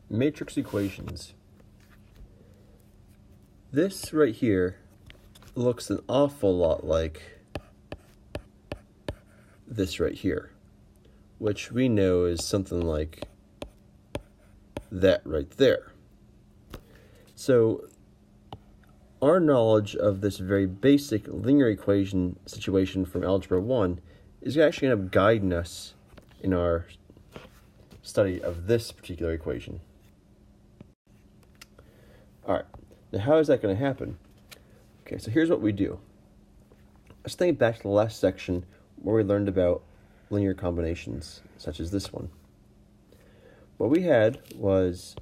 Matrix equations. This right here looks an awful lot like this right here, which we know is something like that right there. So our knowledge of this very basic linear equation situation from Algebra 1 is actually going to guide us in our study of this particular equation. Alright, now how is that going to happen? Okay, so here's what we do. Let's think back to the last section where we learned about linear combinations, such as this one. What we had was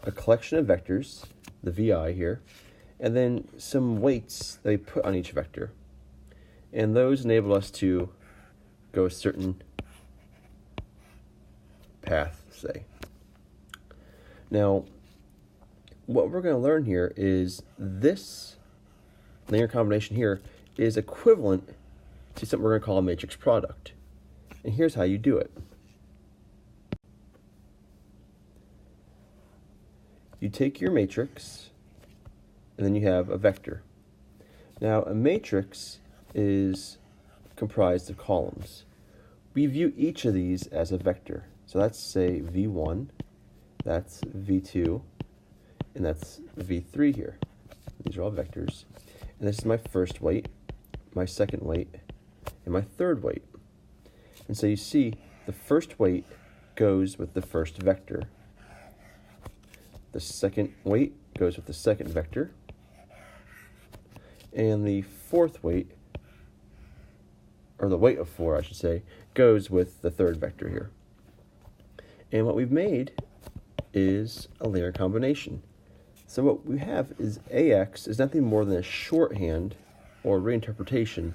a collection of vectors, the VI here, and then some weights that we put on each vector. And those enable us to go a certain path, say. Now, what we're going to learn here is this linear combination here is equivalent to something we're going to call a matrix product. And here's how you do it. You take your matrix, and then you have a vector. Now, a matrix is comprised of columns. We view each of these as a vector. So that's, say, V1, that's V2, and that's V3 here. These are all vectors. And this is my first weight, my second weight, and my third weight. And so you see, the first weight goes with the first vector. The second weight goes with the second vector. And the fourth weight, or the weight of 4, I should say, goes with the third vector here. And what we've made is a linear combination. So what we have is AX is nothing more than a shorthand or reinterpretation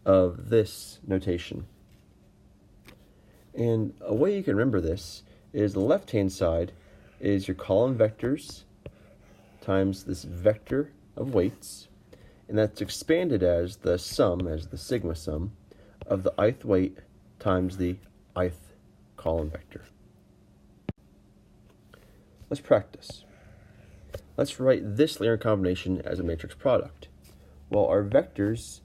of this notation. And a way you can remember this is the left-hand side is your column vectors times this vector of weights, and that's expanded as the sum, as the sigma sum, of the ith weight times the ith column vector. Let's practice. Let's write this linear combination as a matrix product. Well, our vectors,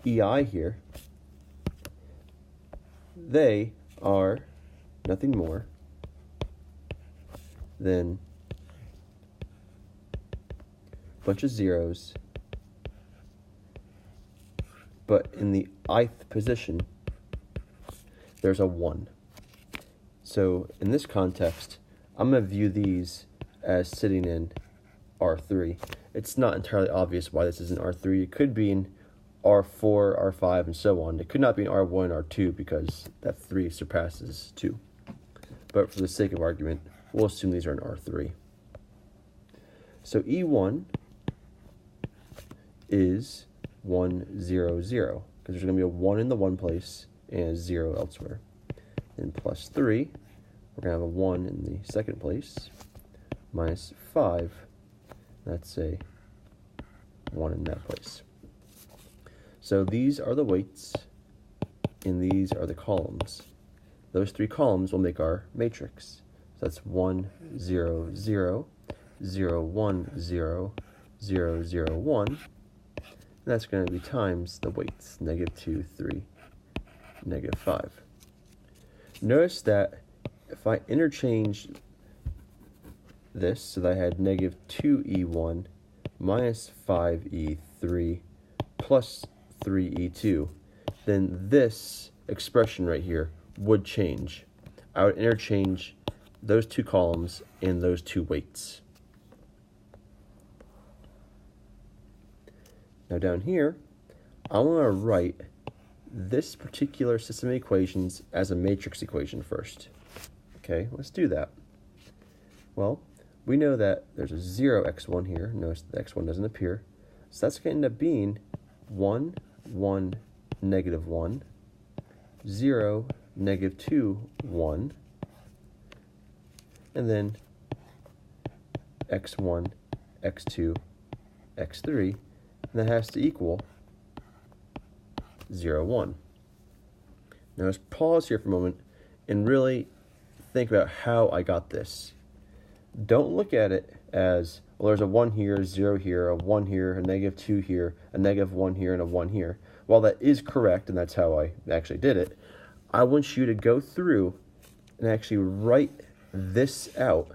EI here, they are nothing more than a bunch of zeros, but in the ith position, there's a 1. So in this context, I'm going to view these as sitting in R3. It's not entirely obvious why this is in R3. It could be in R4, R5, and so on. It could not be in R1, R2, because that 3 surpasses 2. But for the sake of argument, we'll assume these are in R3. So E1 is 1, 0, 0, because there's going to be a 1 in the 1 place and a 0 elsewhere. Then plus 3, we're going to have a 1 in the second place, minus 5, that's a 1 in that place. So these are the weights, and these are the columns. Those 3 columns will make our matrix. So that's 1, 0, 0, 0, 1, 0, 0, 0, 1. And that's going to be times the weights, -2, 3, -5. Notice that if I interchange this so that I had -2E1 minus 5E3 plus 3E2, then this expression right here would change. I would interchange those 2 columns and those 2 weights. Now down here, I want to write this particular system of equations as a matrix equation first. Okay, let's do that. Well, we know that there's a 0x1 here. Notice the x1 doesn't appear. So that's going to end up being 1, 1, -1, 0, -2, 1, and then x1, x2, x3, and that has to equal 0, 1. Now let's pause here for a moment and really think about how I got this. don't look at it as, well, there's a 1 here, 0 here, a 1 here, a -2 here, a -1 here, and a 1 here. While that is correct, and that's how I actually did it, I want you to go through and actually write this out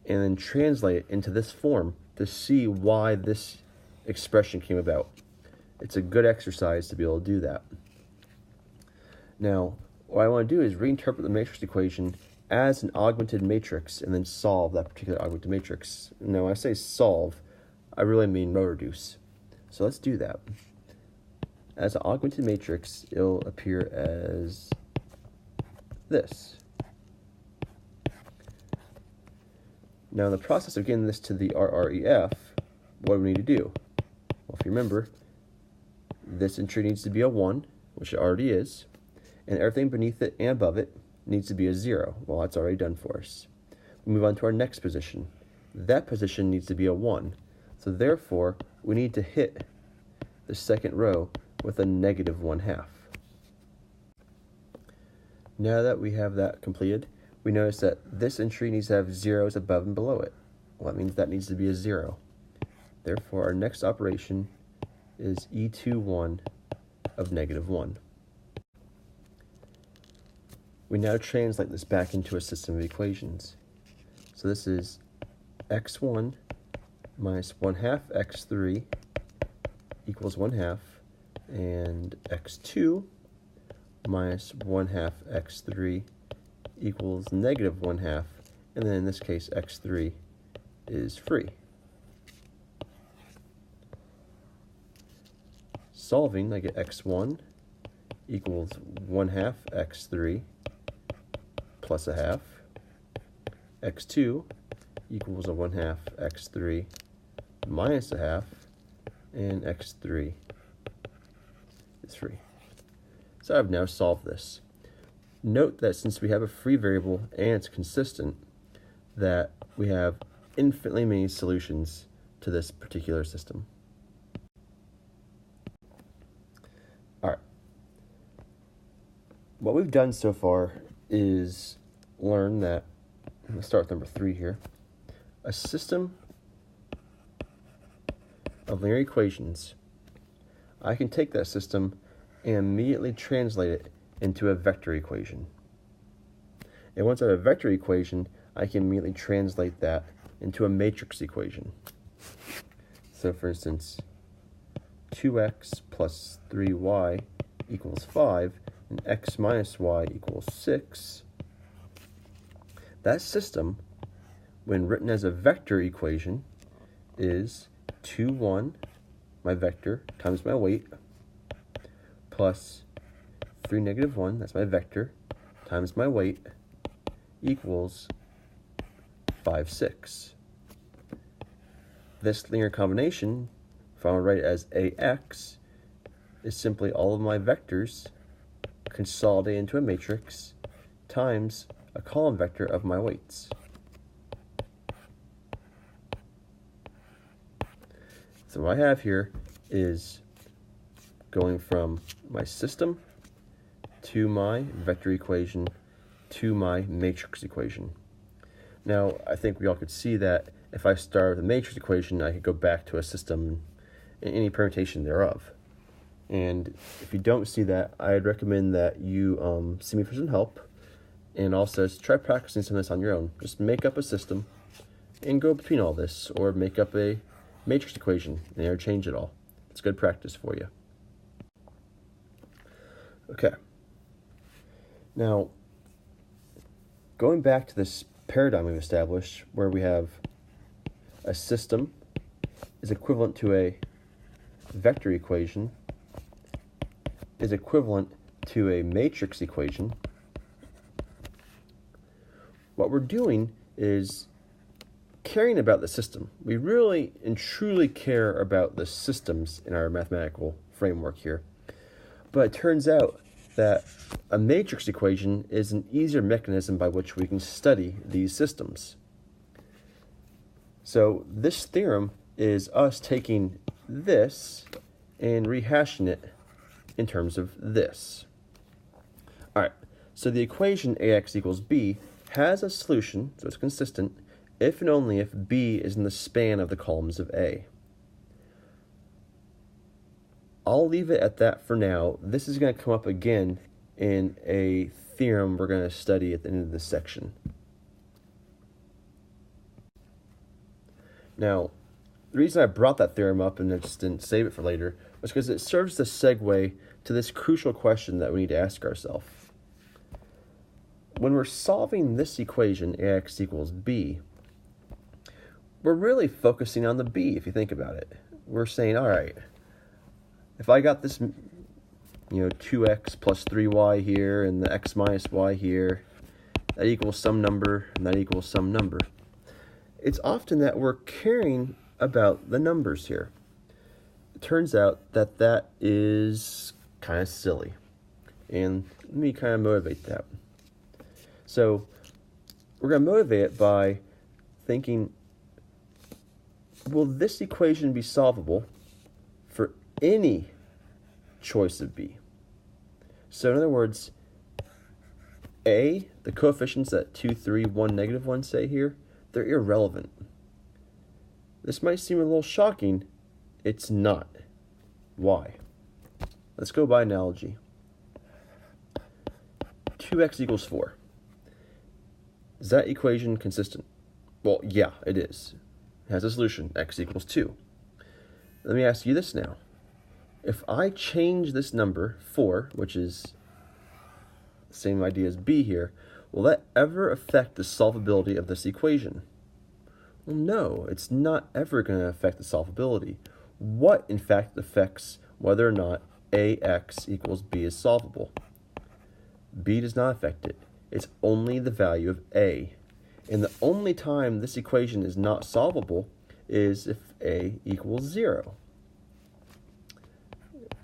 and then translate it into this form to see why this expression came about. It's a good exercise to be able to do that. Now, what I want to do is reinterpret the matrix equation as an augmented matrix and then solve that particular augmented matrix. Now, when I say solve, I really mean row reduce. So let's do that. As an augmented matrix, it'll appear as this. Now, in the process of getting this to the RREF, what do we need to do? Well, if you remember, this entry needs to be a 1, which it already is, and everything beneath it and above it needs to be a 0. Well, that's already done for us. We move on to our next position. That position needs to be a 1. So therefore, we need to hit the second row with a -1/2. Now that we have that completed, we notice that this entry needs to have zeros above and below it. Well, that means that needs to be a 0. Therefore, our next operation is E21 of -1. We now translate this back into a system of equations. So this is x1 minus 1/2 x3 equals 1/2, and x2 minus 1/2 x3 equals -1/2, and then in this case x3 is free. Solving, I get x1 equals 1/2 x3 plus 1/2, x2 equals a 1/2 x3 minus 1/2, and x3 is free. So I've now solved this. Note that since we have a free variable and it's consistent, that we have infinitely many solutions to this particular system. All right. What we've done so far is learn that, let's start with number 3 here, a system of linear equations, I can take that system and immediately translate it into a vector equation. And once I have a vector equation, I can immediately translate that into a matrix equation. So for instance, 2x plus 3y equals 5, and x minus y equals 6. That system, when written as a vector equation, is 2, 1, my vector, times my weight, plus 3, -1, that's my vector, times my weight, equals 5, 6. This linear combination, if I want to write it as AX, is simply all of my vectors consolidated into a matrix times a column vector of my weights. So what I have here is going from my system to my vector equation to my matrix equation. Now, I think we all could see that if I start with a matrix equation, I could go back to a system in any permutation thereof. And if you don't see that, I'd recommend that you see me for some help, and also try practicing some of this on your own. Just make up a system and go between all this, or make up a matrix equation and interchange it all. It's good practice for you. Okay. Now, going back to this paradigm we've established, where we have a system is equivalent to a vector equation is equivalent to a matrix equation, what we're doing is caring about the system. We really and truly care about the systems in our mathematical framework here. But it turns out that a matrix equation is an easier mechanism by which we can study these systems. So this theorem is us taking this and rehashing it in terms of this. All right, so the equation AX equals B has a solution, so it's consistent, if and only if B is in the span of the columns of A. I'll leave it at that for now. This is going to come up again in a theorem we're going to study at the end of this section. Now, the reason I brought that theorem up and I just didn't save it for later was because it serves to segue to this crucial question that we need to ask ourselves. When we're solving this equation, ax equals b, we're really focusing on the b if you think about it. We're saying, all right, if I got this, 2x plus 3y here and the x minus y here, that equals some number and that equals some number. It's often that we're caring about the numbers here. It turns out that that is kind of silly. And let me kind of motivate that. So we're going to motivate it by thinking, will this equation be solvable for any choice of b? So in other words, a, the coefficients that 2, 3, 1, negative 1 say here, they're irrelevant. This might seem a little shocking. It's not. Why? Let's go by analogy. 2x equals 4. Is that equation consistent? Well, yeah, it is. It has a solution, x equals 2. Let me ask you this now. If I change this number, 4, which is the same idea as b here, will that ever affect the solvability of this equation? Well, no, it's not ever going to affect the solvability. What, in fact, affects whether or not ax equals b is solvable? B does not affect it. It's only the value of a. And the only time this equation is not solvable is if a equals 0.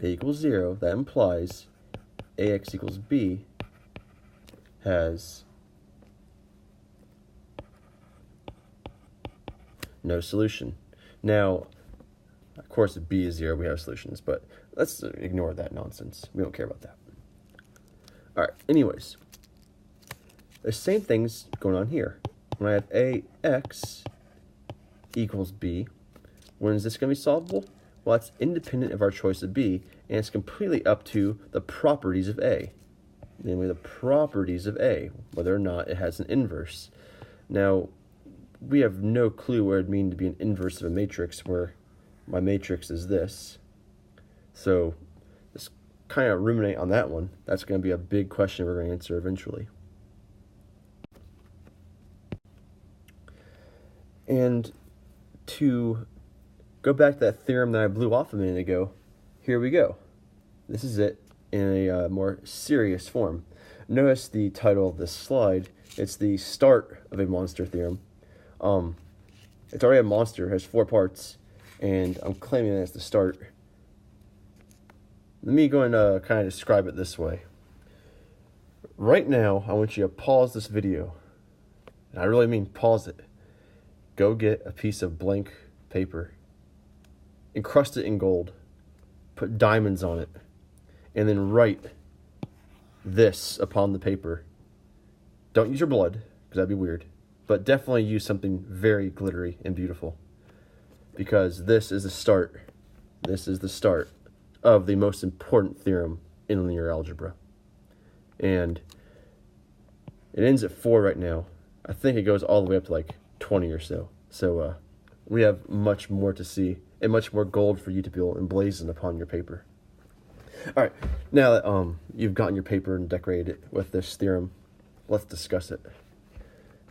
A equals 0, that implies ax equals b has no solution. Now, of course, if b is 0, we have solutions, but let's ignore that nonsense. We don't care about that. All right, anyways, the same thing's going on here. When I have ax equals b, when is this going to be solvable? Well, that's independent of our choice of b, and it's completely up to the properties of a. Namely, the properties of a, whether or not it has an inverse. Now, we have no clue what it would mean to be an inverse of a matrix where my matrix is this. So, just kind of ruminate on that one. That's going to be a big question we're going to answer eventually. And to go back to that theorem that I blew off a minute ago, here we go. This is it in a more serious form. Notice the title of this slide. It's the start of a monster theorem. It's already a monster, it has 4 parts, and I'm claiming that it's the start. Let me go and kind of describe it this way. Right now, I want you to pause this video. And I really mean pause it. Go get a piece of blank paper, encrust it in gold, put diamonds on it, and then write this upon the paper. Don't use your blood, because that'd be weird, but definitely use something very glittery and beautiful, because this is the start. This is the start of the most important theorem in linear algebra. And it ends at 4 right now. I think it goes all the way up to like 20 or so. So we have much more to see and much more gold for you to be able to emblazon upon your paper. All right, now that you've gotten your paper and decorated it with this theorem, let's discuss it.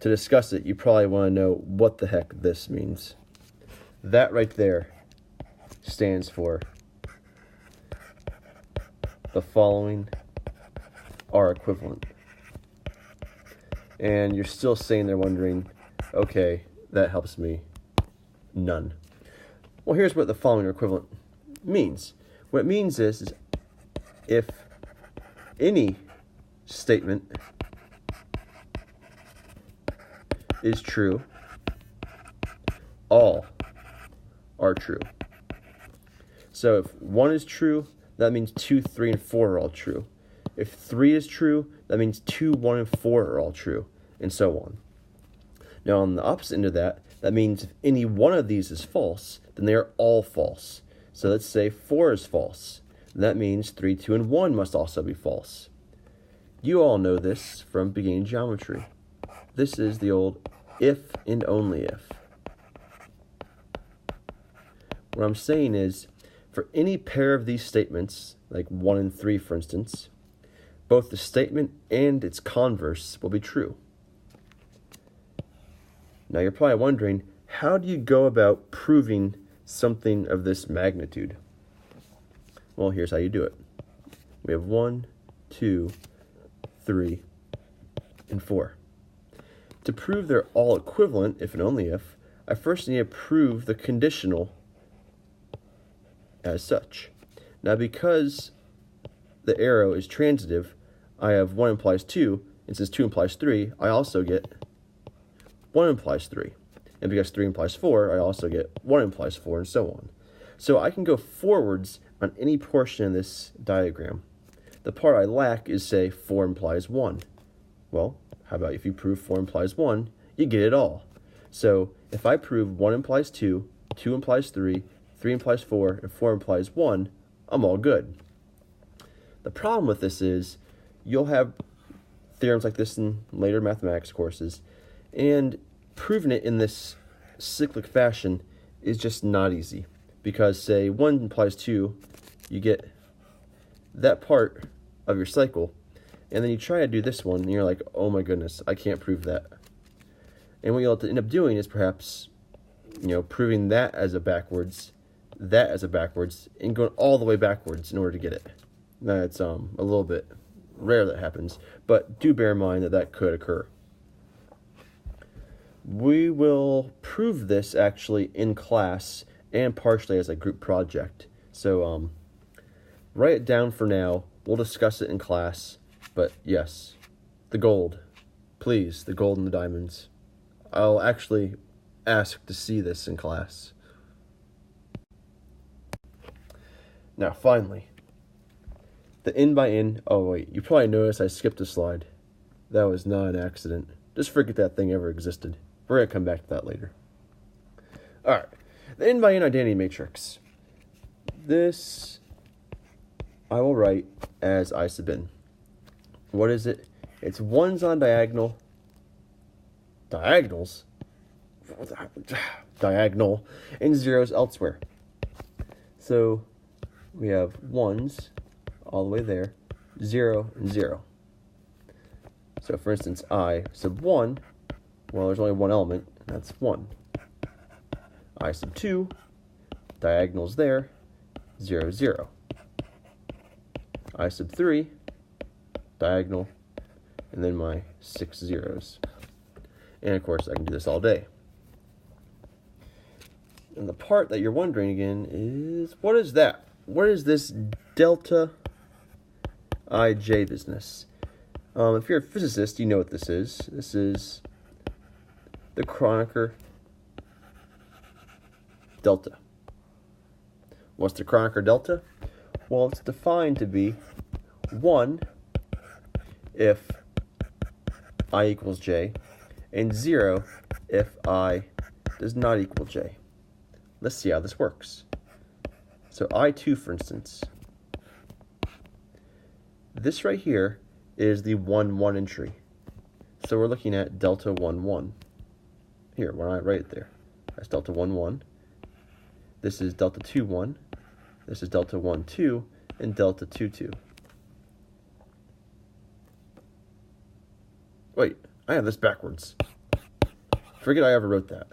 To discuss it, you probably want to know what the heck this means. That right there stands for the following are equivalent. And you're still sitting there wondering, okay, that helps me. None. Well, here's what the following are equivalent means. What it means is if any statement is true, all are true. So if 1 is true, that means 2, 3, and 4 are all true. If 3 is true, that means 2, 1, and 4 are all true, and so on. Now on the opposite end of that, that means if any one of these is false, then they are all false. So let's say 4 is false. That means 3, 2, and 1 must also be false. You all know this from beginning geometry. This is the old if and only if. What I'm saying is, for any pair of these statements, like 1 and 3 for instance, both the statement and its converse will be true. Now you're probably wondering, how do you go about proving something of this magnitude? Well, here's how you do it. We have 1, 2, 3, and 4. To prove they're all equivalent, if and only if, I first need to prove the conditional as such. Now because the arrow is transitive, I have 1 implies 2, and since 2 implies 3, I also get 1 implies 3. And because 3 implies 4, I also get 1 implies 4, and so on. So I can go forwards on any portion of this diagram. The part I lack is, say, 4 implies 1. Well, how about if you prove 4 implies 1, you get it all. So if I prove 1 implies 2, 2 implies 3, 3 implies 4, and 4 implies 1, I'm all good. The problem with this is you'll have theorems like this in later mathematics courses, and proving it in this cyclic fashion is just not easy. Because, say, 1 implies 2, you get that part of your cycle, and then you try to do this one, and you're like, oh my goodness, I can't prove that. And what you'll have to end up doing is perhaps, proving that as a backwards, that as a backwards, and going all the way backwards in order to get it. Now, it's a little bit rare that happens, but do bear in mind that that could occur. We will prove this actually in class and partially as a group project. So write it down for now. We'll discuss it in class. But yes, the gold. Please, the gold and the diamonds. I'll actually ask to see this in class. Now, finally, the n by n. Oh, wait, you probably noticed I skipped a slide. That was not an accident. Just forget that thing ever existed. We're going to come back to that later. Alright, the n by n identity matrix. This I will write as I sub n. What is it? It's 1s on diagonal. Diagonals? Diagonal. And 0s elsewhere. So we have 1s all the way there, 0 and 0. So for instance, I sub 1, well, there's only one element, and that's 1. I sub 2, diagonals there, 0, 0. I sub 3, diagonal, and then my 6 zeros. And of course, I can do this all day. And the part that you're wondering again is, what is that? What is this delta ij business? If you're a physicist, you know what this is. This is the Kronecker delta. What's the Kronecker delta? Well, it's defined to be 1 if I equals j, and 0 if I does not equal j. Let's see how this works. So I2, for instance, this right here is the 1, 1 entry. So we're looking at delta 1, 1. Here, why don't I write it there? That's delta 1, 1. This is delta 2, 1. This is delta 1, 2, and delta 2, 2. Wait, I have this backwards. Forget I ever wrote that.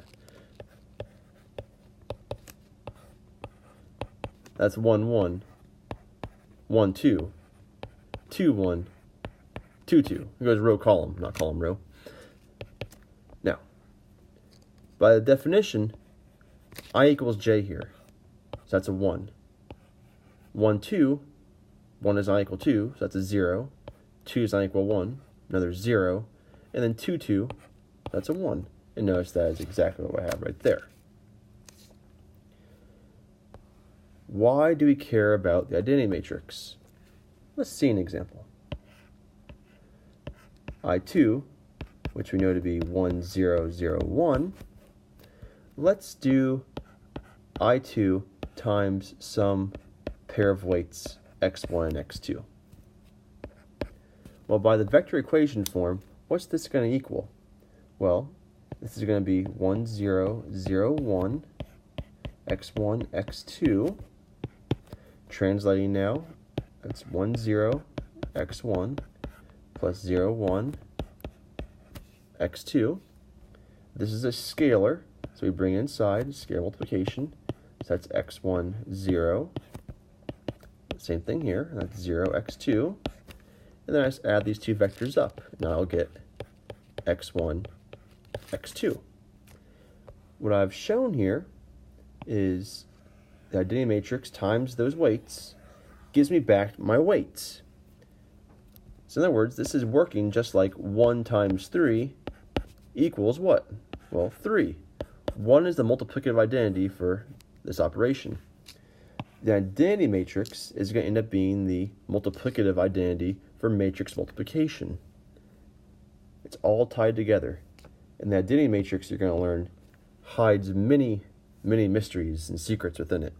That's 1, 1, 1, 2, 2, 1, 2, 2. It goes row, column, not column, row. Now, by the definition, I equals j here. So that's a 1. 1, 2, 1 is not equal 2, so that's a 0. 2 is not equal 1, another 0. And then 2, 2, that's a 1. And notice that is exactly what I have right there. Why do we care about the identity matrix? Let's see an example. I2 which we know to be 1, 0, 0, 1, let's do I2 times some pair of weights x1 and x2. Well, by the vector equation form, what's this going to equal? Well, this is going to be 1, 0, 0, 1, x1, x2. Translating now, that's 1, 0, x1 plus 0, 1, x2. This is a scalar, so we bring inside scalar multiplication. So that's x1, 0. Same thing here, that's 0, x2. And then I just add these two vectors up. Now I'll get x1, x2. What I've shown here is the identity matrix times those weights gives me back my weights. So in other words, this is working just like 1 times 3 equals what? Well, 3. 1 is the multiplicative identity for this operation. The identity matrix is going to end up being the multiplicative identity for matrix multiplication. It's all tied together. And the identity matrix you're going to learn hides many, many mysteries and secrets within it.